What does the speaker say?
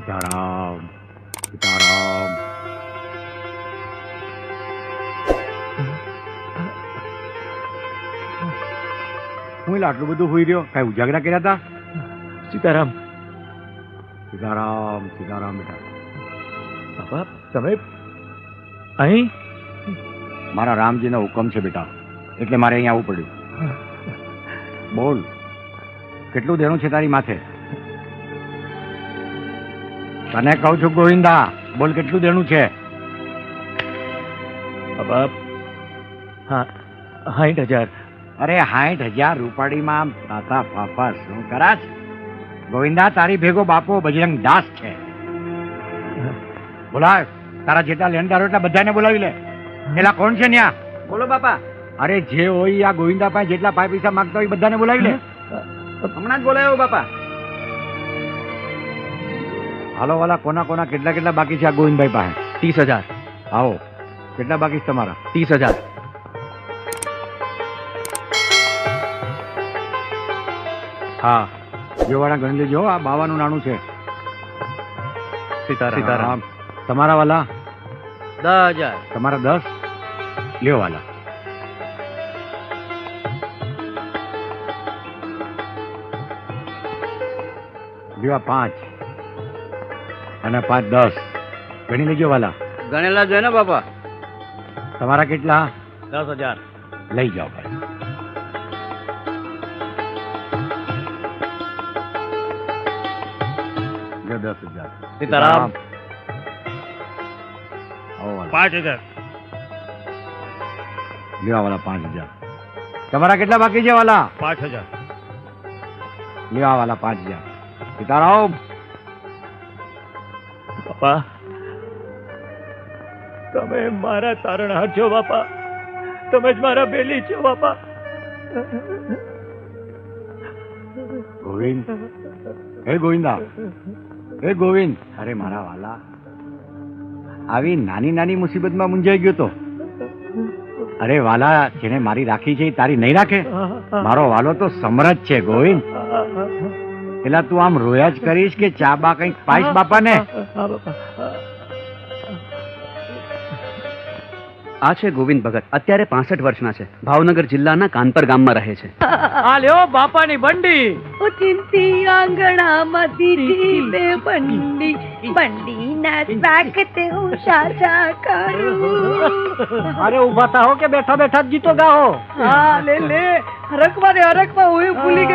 સીતારામ સીતારામ. હું એટલે આટલું બધું હોઈ રહ્યો? કઈ ઉજાગરા કર્યા હતા? સીતારામ. સીતારામ સીતારામ બેટા. બાપા તમે અહીં? મારા રામજીનો હુકમ છે બેટા, એટલે મારે અહીંયા આવવું પડ્યું. બોલ, કેટલું દેણું છે તારી માથે? તને કહું છું ગોવિંદા, બોલ કેટલું દેણું છે? બાપા હા 60,000. અરે 60,000 રૂપાડીમાં તાતા ફાફા શું કરાશ? ગોવિંદા, તારી ભેગો બાપો બજરંગ દાસ છે. બોલાવ, તારા જેટલા લેણદારો એટલા બધાને બોલાવી લે. એલા કોણ છે ન્યા? બોલો બાપા. અરે જે હોય આ ગોવિંદા પાસે જેટલા પૈસા માંગતા હોય બધાને બોલાવી લે. હમણાં જ બોલાયો બાપા. હાલો વાલા, કોના કોના કેટલા કેટલા બાકી છે આ ગોવિંદભાઈ પાસે? 30,000. આવો, કેટલા બાકી છે તમારા? 30,000. હા, જેવાળા ગણી લેજો. આ 52 નાણું છે. સીતારામ. તમારા વાલા? 10,000. તમારા 10. લ્યો વાલા. લ્યો 5 અને 5 10 ગણી લેજો વાલા. ગણેલા જોઈએ ને બાપા. તમારા કેટલા? 10,000. લઈ જાઓ ભાઈ. લ્યો 10,000. સીતારામ. આવો વાલા. 5,000. લ્યો વાલા 5,000. તમારા કેટલા બાકી છે વાલા? 5,000. લ્યો આ વાલા 5,000. સીતારામ. બાપા તમે મારા તારણહાર છો બાપા, તમે જ મારા બેલી છો બાપા. ગોવિંદ, હે ગોવિંદા, હે ગોવિંદ. અરે મારા વાલા, આવી નાની નાની મુસીબતમાં મૂંઝાઈ ગયો તો. અરે વાલા, જેને મારી રાખી છે એ તારી નહીં રાખે? મારો વાલો તો સમરથ છે ગોવિંદ. પેલા તું આમ રોયા જ કરીશ કે ચા બા કંઈક પાઈશ બાપાને? આ છે ગોવિંદ ભગત, અત્યારે 65 વર્ષના છે, ભાવનગર જિલ્લાના કાનપર ગામમાં રહે છે. આ લ્યો બાપાની બંડી. ઓ ચિંતી આંગણામાં દીધી બે બંડી, બંડીના રાખતે હું સાચા કરું. અરે ઉભા થાઓ કે બેઠા બેઠા જ ગીતો ગાઓ. હા લે લે, હરકમાં ને હરકમાં હું ભૂલી ગઈ.